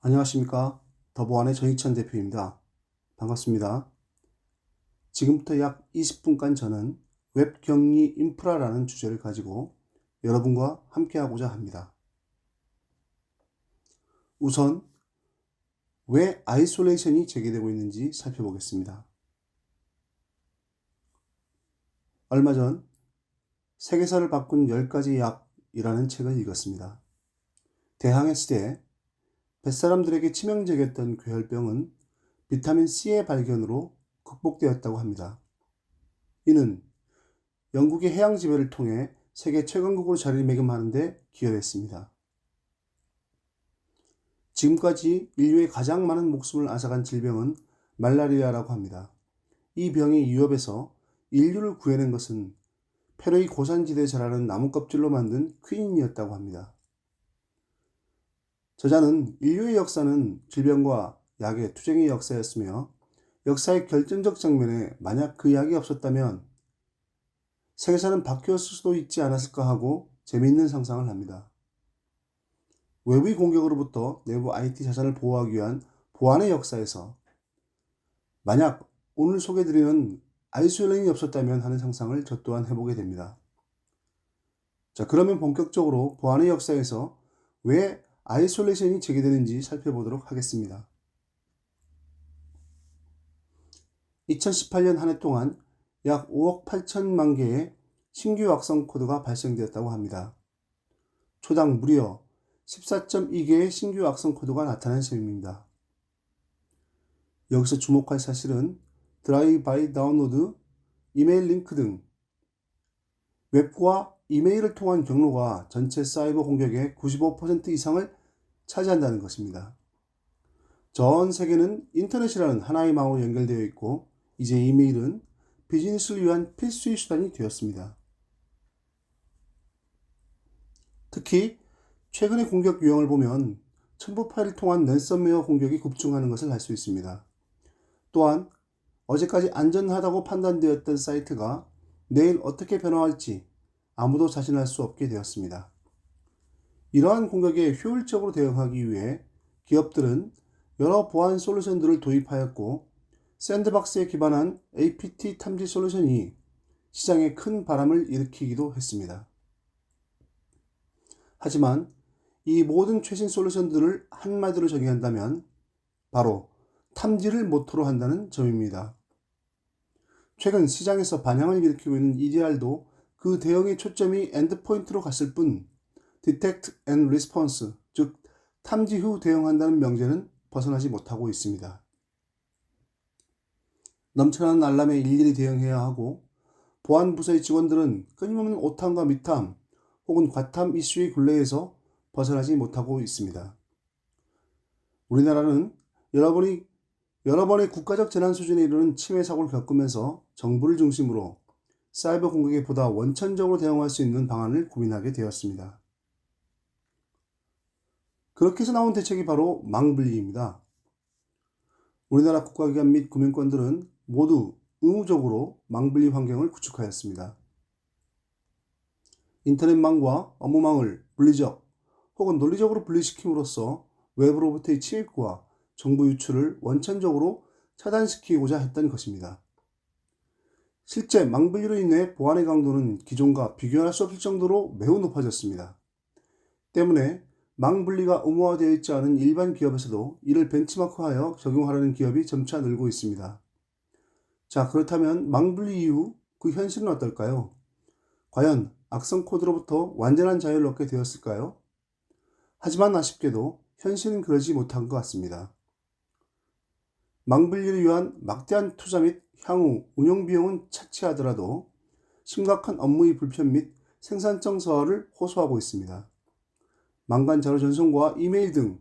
안녕하십니까. 더보안의 전희천 대표입니다. 반갑습니다. 지금부터 약 20분간 저는 웹 격리 인프라라는 주제를 가지고 여러분과 함께 하고자 합니다. 우선 왜 아이솔레이션이 제기되고 있는지 살펴보겠습니다. 얼마 전 세계사를 바꾼 10가지 약이라는 책을 읽었습니다. 대항해 시대에 뱃사람들에게 치명적이었던 괴혈병은 비타민 C의 발견으로 극복되었다고 합니다. 이는 영국의 해양 지배를 통해 세계 최강국으로 자리매김하는 데 기여했습니다. 지금까지 인류의 가장 많은 목숨을 앗아간 질병은 말라리아라고 합니다. 이 병의 위협에서 인류를 구해낸 것은 페루의 고산지대에 자라는 나무 껍질로 만든 퀴닌이었다고 합니다. 저자는 인류의 역사는 질병과 약의 투쟁의 역사였으며 역사의 결정적 장면에 만약 그 약이 없었다면 세계사는 바뀌었을 수도 있지 않았을까 하고 재미있는 상상을 합니다. 외부의 공격으로부터 내부 IT 자산을 보호하기 위한 보안의 역사에서 만약 오늘 소개드리는 아이솔레이션이 없었다면 하는 상상을 저 또한 해보게 됩니다. 자, 그러면 본격적으로 보안의 역사에서 왜 아이솔레이션이 제기되는지 살펴보도록 하겠습니다. 2018년 한 해 동안 약 5억 8천만 개의 신규 악성 코드가 발생되었다고 합니다. 초당 무려 14.2개의 신규 악성 코드가 나타난 셈입니다. 여기서 주목할 사실은 드라이브 바이 다운로드, 이메일 링크 등 웹과 이메일을 통한 경로가 전체 사이버 공격의 95% 이상을 차지한다는 것입니다. 전 세계는 인터넷이라는 하나의 망으로 연결되어 있고 이제 이메일은 비즈니스를 위한 필수의 수단이 되었습니다. 특히 최근의 공격 유형을 보면 첨부 파일을 통한 랜섬웨어 공격이 급증하는 것을 알 수 있습니다. 또한 어제까지 안전하다고 판단되었던 사이트가 내일 어떻게 변화할지 아무도 자신할 수 없게 되었습니다. 이러한 공격에 효율적으로 대응하기 위해 기업들은 여러 보안 솔루션들을 도입하였고 샌드박스에 기반한 APT 탐지 솔루션이 시장에 큰 바람을 일으키기도 했습니다. 하지만 이 모든 최신 솔루션들을 한마디로 정의한다면 바로 탐지를 모토로 한다는 점입니다. 최근 시장에서 반향을 일으키고 있는 EDR도 그 대응의 초점이 엔드포인트로 갔을 뿐 Detect and Response, 즉 탐지 후 대응한다는 명제는 벗어나지 못하고 있습니다. 넘쳐나는 알람에 일일이 대응해야 하고 보안 부서의 직원들은 끊임없는 오탐과 미탐 혹은 과탐 이슈의 굴레에서 벗어나지 못하고 있습니다. 우리나라는 여러 번의 국가적 재난 수준에 이르는 침해 사고를 겪으면서 정부를 중심으로 사이버 공격에 보다 원천적으로 대응할 수 있는 방안을 고민하게 되었습니다. 그렇게 해서 나온 대책이 바로 망분리입니다. 우리나라 국가기관 및 금융권들은 모두 의무적으로 망분리 환경을 구축하였습니다. 인터넷망과 업무망을 물리적 혹은 논리적으로 분리시킴으로써 외부로부터의 침입과 정보 유출을 원천적으로 차단시키고자 했던 것입니다. 실제 망분리로 인해 보안의 강도는 기존과 비교할 수 없을 정도로 매우 높아졌습니다. 때문에 망분리가 의무화되어 있지 않은 일반 기업에서도 이를 벤치마크하여 적용하려는 기업이 점차 늘고 있습니다. 자, 그렇다면 망분리 이후 그 현실은 어떨까요? 과연 악성 코드로부터 완전한 자유를 얻게 되었을까요? 하지만 아쉽게도 현실은 그러지 못한 것 같습니다. 망분리를 위한 막대한 투자 및 향후 운영 비용은 차치하더라도 심각한 업무의 불편 및 생산성 저하를 호소하고 있습니다. 망간 자료 전송과 이메일 등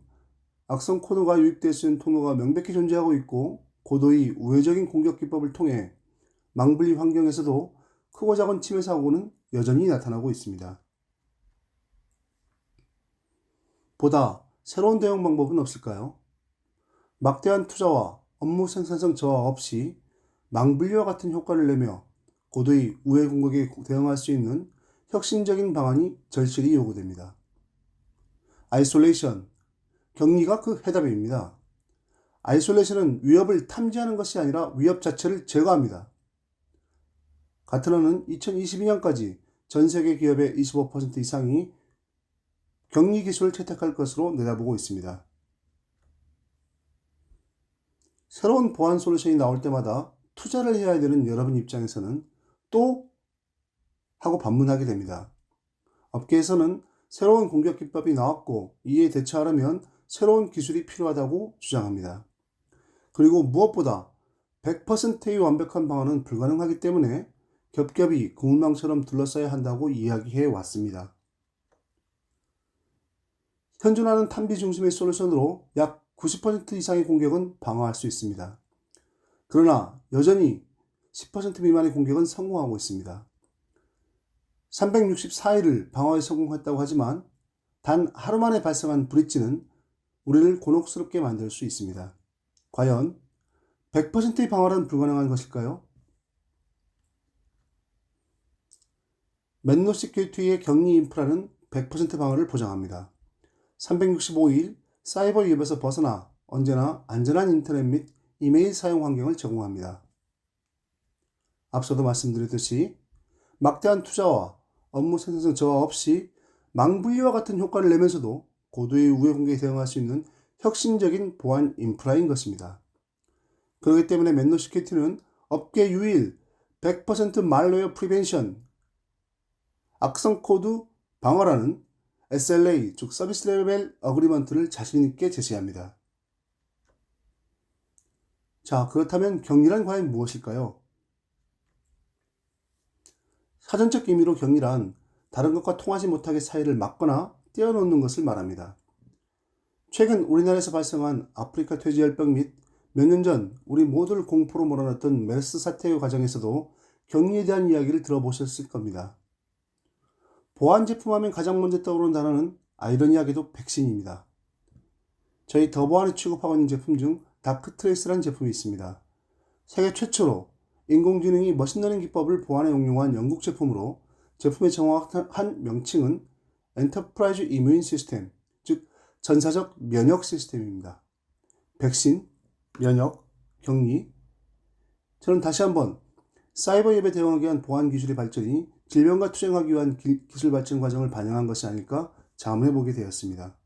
악성 코드가 유입될 수 있는 통로가 명백히 존재하고 있고 고도의 우회적인 공격 기법을 통해 망분리 환경에서도 크고 작은 침해 사고는 여전히 나타나고 있습니다. 보다 새로운 대응 방법은 없을까요? 막대한 투자와 업무 생산성 저하 없이 망분리와 같은 효과를 내며 고도의 우회 공격에 대응할 수 있는 혁신적인 방안이 절실히 요구됩니다. 아이솔레이션, 격리가 그 해답입니다. 아이솔레이션은 위협을 탐지하는 것이 아니라 위협 자체를 제거합니다. 가트너는 2022년까지 전 세계 기업의 25% 이상이 격리 기술을 채택할 것으로 내다보고 있습니다. 새로운 보안 솔루션이 나올 때마다 투자를 해야 되는 여러분 입장에서는 또 하고 반문하게 됩니다. 업계에서는 새로운 공격 기법이 나왔고 이에 대처하려면 새로운 기술이 필요하다고 주장합니다. 그리고 무엇보다 100%의 완벽한 방어는 불가능하기 때문에 겹겹이 그물망처럼 둘러싸야 한다고 이야기해 왔습니다. 현존하는 탐비 중심의 솔루션으로 약 90% 이상의 공격은 방어할 수 있습니다. 그러나 여전히 10% 미만의 공격은 성공하고 있습니다. 364일을 방어에 성공했다고 하지만 단 하루 만에 발생한 브릿지는 우리를 곤혹스럽게 만들 수 있습니다. 과연 100%의 방어는 불가능한 것일까요? 맨노 시큐리티의 격리 인프라는 100% 방어를 보장합니다. 365일 사이버 위협에서 벗어나 언제나 안전한 인터넷 및 이메일 사용 환경을 제공합니다. 앞서도 말씀드렸듯이 막대한 투자와 업무 생산성 저하 없이 망분리와 같은 효과를 내면서도 고도의 우회 공격에 대응할 수 있는 혁신적인 보안 인프라인 것입니다. 그렇기 때문에 맨노 시큐리티는 업계 유일 100% 말웨어 프리벤션 악성 코드 방어라는 SLA, 즉 서비스 레벨 어그리먼트를 자신있게 제시합니다. 자, 그렇다면 격리란 과연 무엇일까요? 사전적 의미로 격리란 다른 것과 통하지 못하게 사이를 막거나 떼어놓는 것을 말합니다. 최근 우리나라에서 발생한 아프리카 돼지열병 및 몇 년 전 우리 모두를 공포로 몰아넣었던 메르스 사태의 과정에서도 격리에 대한 이야기를 들어보셨을 겁니다. 보안 제품 하면 가장 먼저 떠오르는 단어는 아이러니하게도 백신입니다. 저희 더보안이 취급하고 있는 제품 중 다크트레이스라는 제품이 있습니다. 세계 최초로 인공지능이 머신러닝 기법을 보안에 응용한 영국 제품으로 제품의 정확한 명칭은 엔터프라이즈 이뮤인 시스템, 즉 전사적 면역 시스템입니다. 백신, 면역, 격리. 저는 다시 한번 사이버 위협에 대응하기 위한 보안 기술의 발전이 질병과 투쟁하기 위한 기술 발전 과정을 반영한 것이 아닐까 자문해보게 되었습니다.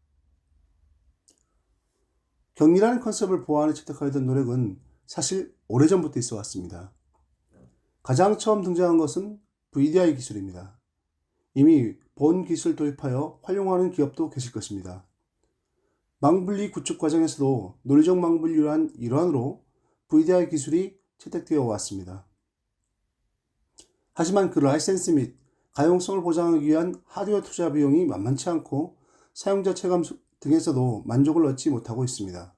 격리라는 컨셉을 보안에 채택하려던 노력은 사실 오래전부터 있어 왔습니다. 가장 처음 등장한 것은 VDI 기술입니다. 이미 본 기술 도입하여 활용하는 기업도 계실 것입니다. 망분리 구축 과정에서도 논리적 망분리란 일환으로 VDI 기술이 채택되어 왔습니다. 하지만 그 라이센스 및 가용성을 보장하기 위한 하드웨어 투자 비용이 만만치 않고 사용자 체감 등에서도 만족을 얻지 못하고 있습니다.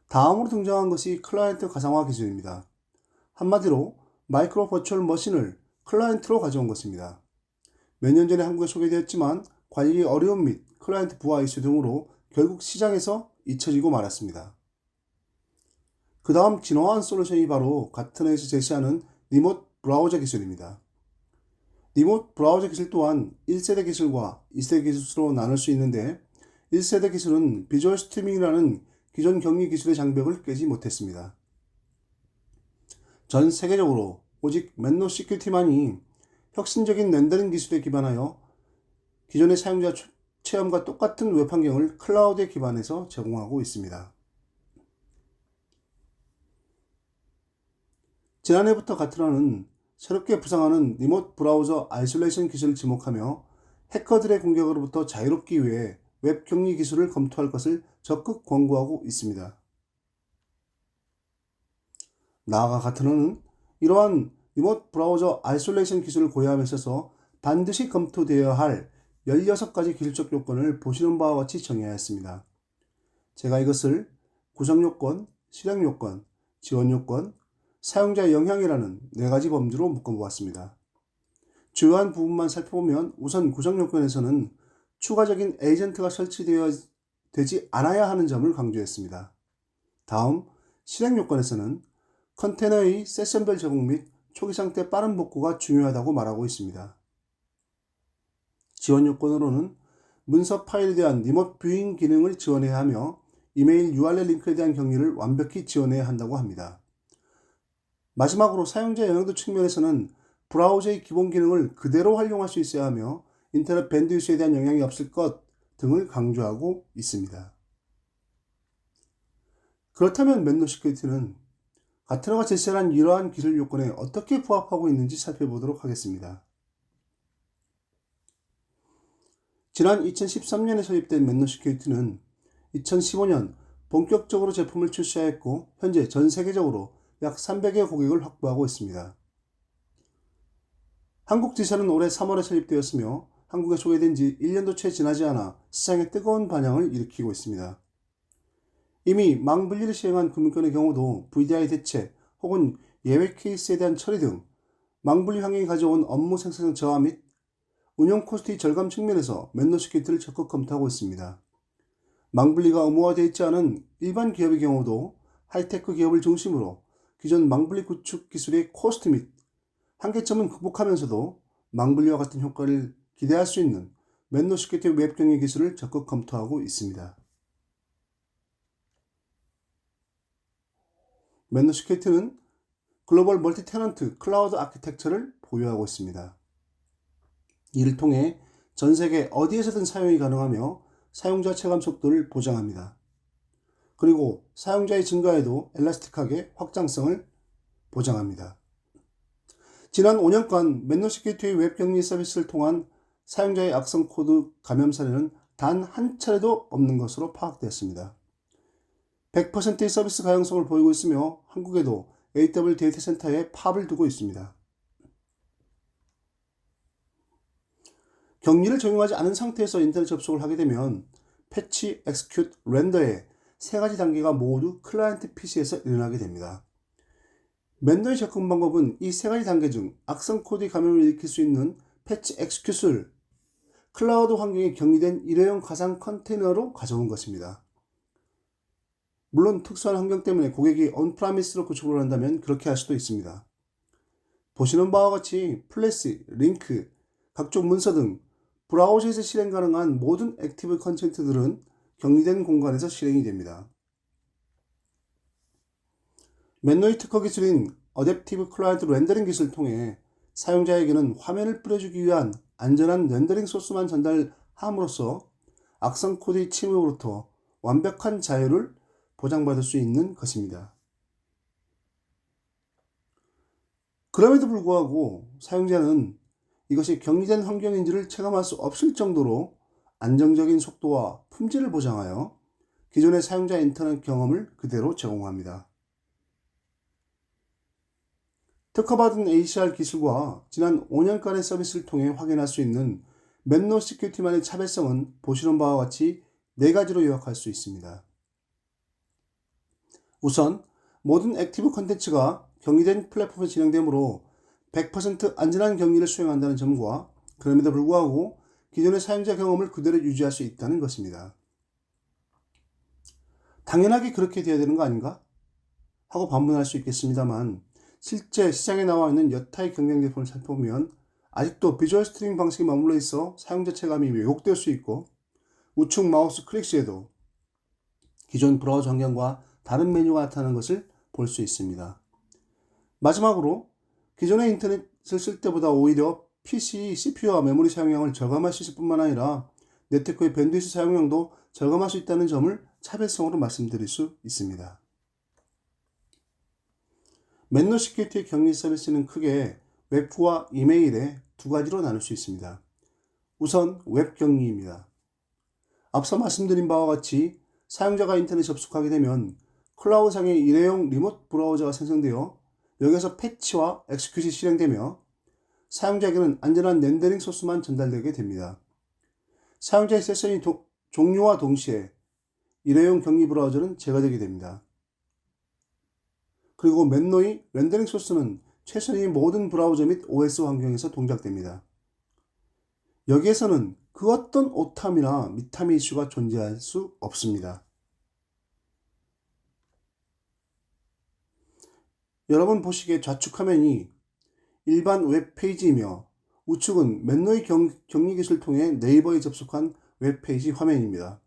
다음으로 등장한 것이 클라이언트 가상화 기술입니다. 한마디로 마이크로 버추얼 머신을 클라이언트로 가져온 것입니다. 몇 년 전에 한국에 소개되었지만 관리 어려움 및 클라이언트 부하 이슈 등으로 결국 시장에서 잊혀지고 말았습니다. 그 다음 진화한 솔루션이 바로 가트너에서 제시하는 리모트 브라우저 기술입니다. 리모트 브라우저 기술 또한 1세대 기술과 2세대 기술로 나눌 수 있는데 1세대 기술은 비주얼 스트리밍이라는 기존 격리 기술의 장벽을 깨지 못했습니다. 전 세계적으로 오직 맨노 시큐리티만이 혁신적인 렌더링 기술에 기반하여 기존의 사용자 체험과 똑같은 웹 환경을 클라우드에 기반해서 제공하고 있습니다. 지난해부터 가트너는 새롭게 부상하는 리모트 브라우저 아이솔레이션 기술을 지목하며 해커들의 공격으로부터 자유롭기 위해 웹 격리 기술을 검토할 것을 적극 권고하고 있습니다. 나아가 가트너는 이러한 리모트 브라우저 아이솔레이션 기술을 고려함에 있어서 반드시 검토되어야 할 16가지 기술적 요건을 보시는 바와 같이 정의하였습니다. 제가 이것을 구성요건, 실행요건, 지원요건, 사용자 영향이라는 4가지 범주로 묶어보았습니다. 주요한 부분만 살펴보면 우선 구성요건에서는 추가적인 에이전트가 설치되지 않아야 하는 점을 강조했습니다. 다음 실행요건에서는 컨테이너의 세션별 제공 및 초기 상태 빠른 복구가 중요하다고 말하고 있습니다. 지원 요건으로는 문서 파일에 대한 리모트 뷰잉 기능을 지원해야 하며 이메일 URL 링크에 대한 격리를 완벽히 지원해야 한다고 합니다. 마지막으로 사용자 영향도 측면에서는 브라우저의 기본 기능을 그대로 활용할 수 있어야 하며 인터넷 밴드위스에 대한 영향이 없을 것 등을 강조하고 있습니다. 그렇다면 맨노 시큐리티는 가트너가 제시한 이러한 기술 요건에 어떻게 부합하고 있는지 살펴보도록 하겠습니다. 지난 2013년에 설립된 맨노 시큐리티는 2015년 본격적으로 제품을 출시하였고 현재 전 세계적으로 약 300여 고객을 확보하고 있습니다. 한국 지사는 올해 3월에 설립되었으며 한국에 소개된 지 1년도 채 지나지 않아 시장에 뜨거운 반향을 일으키고 있습니다. 이미 망분리를 시행한 금융권의 경우도 VDI 대체 혹은 예외 케이스에 대한 처리 등 망분리 환경이 가져온 업무 생산성 저하 및 운영 코스트의 절감 측면에서 맨노 시큐리티를 적극 검토하고 있습니다. 망분리가 의무화되어 있지 않은 일반 기업의 경우도 하이테크 기업을 중심으로 기존 망분리 구축 기술의 코스트 및 한계점은 극복하면서도 망분리와 같은 효과를 기대할 수 있는 맨노 시큐리티 웹 경리 기술을 적극 검토하고 있습니다. 맨노 시큐리티는 글로벌 멀티 테넌트 클라우드 아키텍처를 보유하고 있습니다. 이를 통해 전 세계 어디에서든 사용이 가능하며 사용자 체감 속도를 보장합니다. 그리고 사용자의 증가에도 엘라스틱하게 확장성을 보장합니다. 지난 5년간 맨노 시큐리티의 웹 격리 서비스를 통한 사용자의 악성 코드 감염 사례는 단 한 차례도 없는 것으로 파악되었습니다. 100%의 서비스 가용성을 보이고 있으며 한국에도 AW 데이터 센터에 팝을 두고 있습니다. 격리를 적용하지 않은 상태에서 인터넷 접속을 하게 되면 패치, execute, render의 세 가지 단계가 모두 클라이언트 PC에서 일어나게 됩니다. 맨노의 접근 방법은 이 세 가지 단계 중 악성 코드의 감염을 일으킬 수 있는 패치 execute을 클라우드 환경에 격리된 일회용 가상 컨테이너로 가져온 것입니다. 물론 특수한 환경 때문에 고객이 온프라미스로 구축을 한다면 그렇게 할 수도 있습니다. 보시는 바와 같이 플래시, 링크, 각종 문서 등 브라우저에서 실행 가능한 모든 액티브 컨텐츠들은 격리된 공간에서 실행이 됩니다. 맨노의 특허 기술인 어댑티브 클라이언트 렌더링 기술을 통해 사용자에게는 화면을 뿌려주기 위한 안전한 렌더링 소스만 전달함으로써 악성 코드의 침입으로부터 완벽한 자유를 보장받을 수 있는 것입니다. 그럼에도 불구하고 사용자는 이것이 격리된 환경인지를 체감할 수 없을 정도로 안정적인 속도와 품질을 보장하여 기존의 사용자 인터넷 경험을 그대로 제공합니다. 특허받은 ACR 기술과 지난 5년간의 서비스를 통해 확인할 수 있는 맨노 시큐리티만의 차별성은 보시는 바와 같이 4가지로 요약할 수 있습니다. 우선 모든 액티브 컨텐츠가 격리된 플랫폼에 진행되므로 100% 안전한 격리를 수행한다는 점과 그럼에도 불구하고 기존의 사용자 경험을 그대로 유지할 수 있다는 것입니다. 당연하게 그렇게 돼야 되는 거 아닌가? 하고 반문할 수 있겠습니다만 실제 시장에 나와 있는 여타의 경쟁 제품을 살펴보면 아직도 비주얼 스트리밍 방식이 머물러 있어 사용자 체감이 왜곡될 수 있고 우측 마우스 클릭 시에도 기존 브라우저 환경과 다른 메뉴가 나타나는 것을 볼 수 있습니다. 마지막으로 기존의 인터넷을 쓸 때보다 오히려 PC, CPU와 메모리 사용량을 절감할 수 있을 뿐만 아니라 네트워크의 밴드위스 사용량도 절감할 수 있다는 점을 차별성으로 말씀드릴 수 있습니다. 맨노 시큐리티의 격리 서비스는 크게 웹과 이메일에 2가지로 나눌 수 있습니다. 우선 웹 격리입니다. 앞서 말씀드린 바와 같이 사용자가 인터넷 접속하게 되면 클라우드상의 일회용 리모트 브라우저가 생성되어 여기서 패치와 엑스큐트이 실행되며 사용자에게는 안전한 렌더링 소스만 전달되게 됩니다. 사용자의 세션이 종료와 동시에 일회용 격리 브라우저는 제거되게 됩니다. 그리고 맨노의 렌더링 소스는 최선의 모든 브라우저 및 OS 환경에서 동작됩니다. 여기에서는 그 어떤 오탐이나 미탐의 이슈가 존재할 수 없습니다. 여러분 보시기에 좌측 화면이 일반 웹페이지이며 우측은 맨노의 격리 기술을 통해 네이버에 접속한 웹페이지 화면입니다.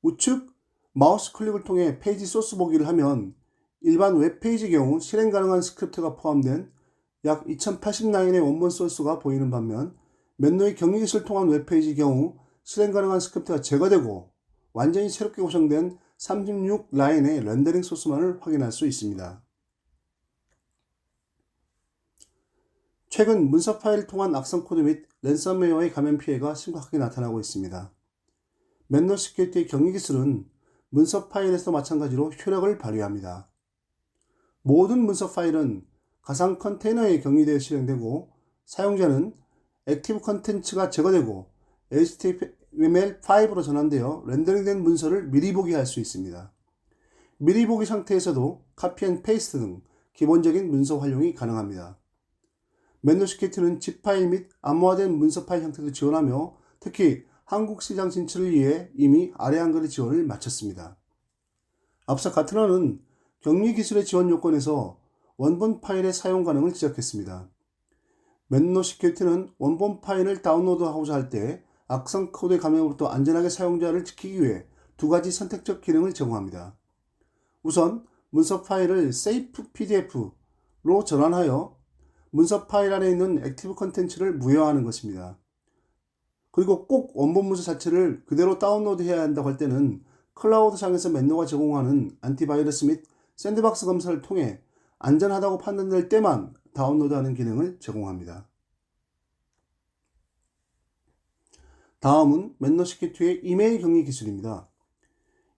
우측 마우스 클릭을 통해 페이지 소스 보기를 하면 일반 웹페이지 경우 실행 가능한 스크립트가 포함된 약 2080라인의 원본 소스가 보이는 반면 맨노의 경리 기술을 통한 웹페이지 경우 실행 가능한 스크립트가 제거되고 완전히 새롭게 구성된 36라인의 렌더링 소스만을 확인할 수 있습니다. 최근 문서 파일을 통한 악성 코드 및 랜섬웨어의 감염 피해가 심각하게 나타나고 있습니다. 맨노 시큐리티의 경리 기술은 문서 파일에서 마찬가지로 효력을 발휘합니다. 모든 문서 파일은 가상 컨테이너에 격리되어 실행되고 사용자는 액티브 컨텐츠가 제거되고 HTML5로 전환되어 렌더링된 문서를 미리 보기 할 수 있습니다. 미리 보기 상태에서도 카피 앤 페이스트 등 기본적인 문서 활용이 가능합니다. 맨노 시큐리티는 zip 파일 및 암호화된 문서 파일 형태도 지원하며 특히 한국 시장 진출을 위해 이미 아래 한글의 지원을 마쳤습니다. 앞서 가트너는 격리 기술의 지원 요건에서 원본 파일의 사용 가능을 지적했습니다. 맨노 시큐리티는 원본 파일을 다운로드하고자 할 때 악성 코드의 감염으로부터 안전하게 사용자를 지키기 위해 두 가지 선택적 기능을 제공합니다. 우선 문서 파일을 safe pdf로 전환하여 문서 파일 안에 있는 액티브 컨텐츠를 무효화하는 것입니다. 그리고 꼭 원본 문서 자체를 그대로 다운로드해야 한다고 할 때는 클라우드상에서 맨노가 제공하는 안티바이러스 및 샌드박스 검사를 통해 안전하다고 판단될 때만 다운로드하는 기능을 제공합니다. 다음은 맨노 시큐리티의 이메일 격리 기술입니다.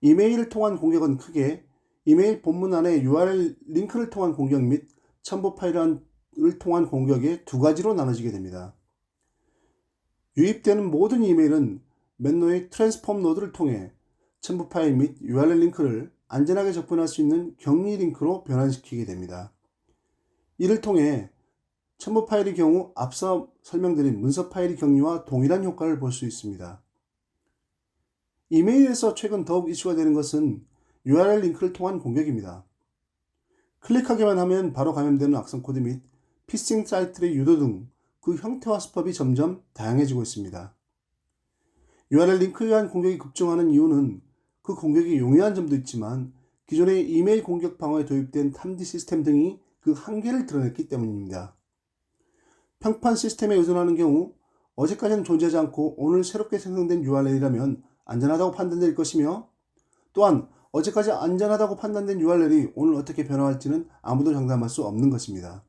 이메일을 통한 공격은 크게 이메일 본문 안에 URL 링크를 통한 공격 및 첨부 파일을 통한 공격의 두 가지로 나눠지게 됩니다. 유입되는 모든 이메일은 맨노의 트랜스폼 노드를 통해 첨부 파일 및 URL 링크를 안전하게 접근할 수 있는 격리 링크로 변환시키게 됩니다. 이를 통해 첨부 파일의 경우 앞서 설명드린 문서 파일의 격리와 동일한 효과를 볼 수 있습니다. 이메일에서 최근 더욱 이슈가 되는 것은 URL 링크를 통한 공격입니다. 클릭하기만 하면 바로 감염되는 악성 코드 및 피싱 사이트의 유도 등 그 형태와 수법이 점점 다양해지고 있습니다. URL 링크에 의한 공격이 급증하는 이유는 그 공격이 용이한 점도 있지만 기존의 이메일 공격 방어에 도입된 탐지 시스템 등이 그 한계를 드러냈기 때문입니다. 평판 시스템에 의존하는 경우 어제까지는 존재하지 않고 오늘 새롭게 생성된 URL이라면 안전하다고 판단될 것이며 또한 어제까지 안전하다고 판단된 URL이 오늘 어떻게 변화할지는 아무도 장담할 수 없는 것입니다.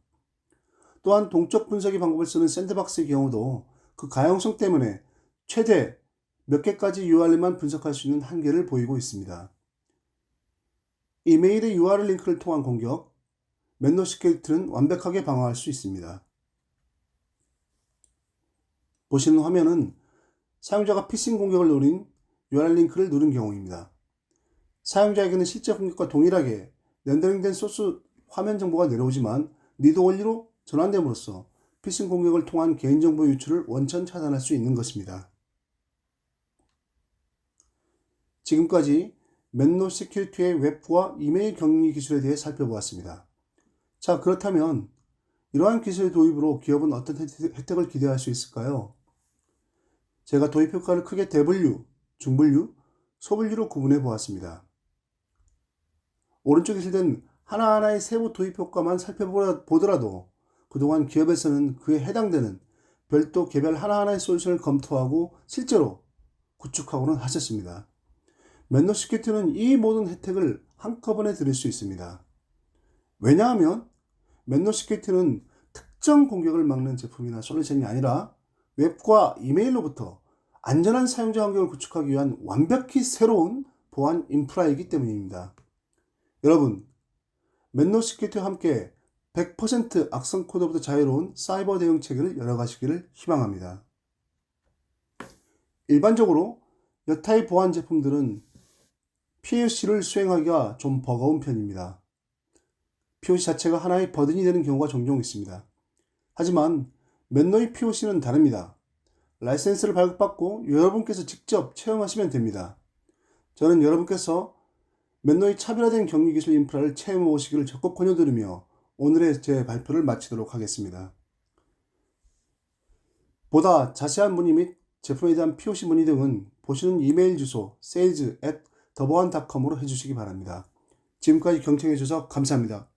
또한 동적 분석의 방법을 쓰는 샌드박스의 경우도 그 가용성 때문에 최대 몇 개까지 URL만 분석할 수 있는 한계를 보이고 있습니다. 이메일의 URL 링크를 통한 공격, 맨노 시큐리티는 완벽하게 방어할 수 있습니다. 보시는 화면은 사용자가 피싱 공격을 노린 URL 링크를 누른 경우입니다. 사용자에게는 실제 공격과 동일하게 렌더링된 소스 화면 정보가 내려오지만 리드 원리로 전환됨으로써 피싱 공격을 통한 개인정보 유출을 원천 차단할 수 있는 것입니다. 지금까지 맨노 시큐리티의 웹과 이메일 격리 기술에 대해 살펴보았습니다. 자, 그렇다면 이러한 기술의 도입으로 기업은 어떤 혜택을 기대할 수 있을까요? 제가 도입 효과를 크게 대분류, 중분류, 소분류로 구분해 보았습니다. 오른쪽에 실된 하나하나의 세부 도입 효과만 살펴보더라도 그동안 기업에서는 그에 해당되는 별도 개별 하나하나의 솔루션을 검토하고 실제로 구축하고는 하셨습니다. 맨노 시큐리티는 이 모든 혜택을 한꺼번에 드릴 수 있습니다. 왜냐하면 맨노 시큐리티는 특정 공격을 막는 제품이나 솔루션이 아니라 웹과 이메일로부터 안전한 사용자 환경을 구축하기 위한 완벽히 새로운 보안 인프라이기 때문입니다. 여러분, 맨노 시큐리티와 함께 100% 악성 코드부터 자유로운 사이버 대응 체계를 열어가시기를 희망합니다. 일반적으로 여타의 보안 제품들은 POC를 수행하기가 좀 버거운 편입니다. POC 자체가 하나의 버든이 되는 경우가 종종 있습니다. 하지만 맨노의 POC는 다릅니다. 라이센스를 발급받고 여러분께서 직접 체험하시면 됩니다. 저는 여러분께서 맨노의 차별화된 격리 기술 인프라를 체험해 보시기를 적극 권유드리며 오늘의 제 발표를 마치도록 하겠습니다. 보다 자세한 문의 및 제품에 대한 POC 문의 등은 보시는 이메일 주소 sales@더보안닷컴으로 해주시기 바랍니다. 지금까지 경청해 주셔서 감사합니다.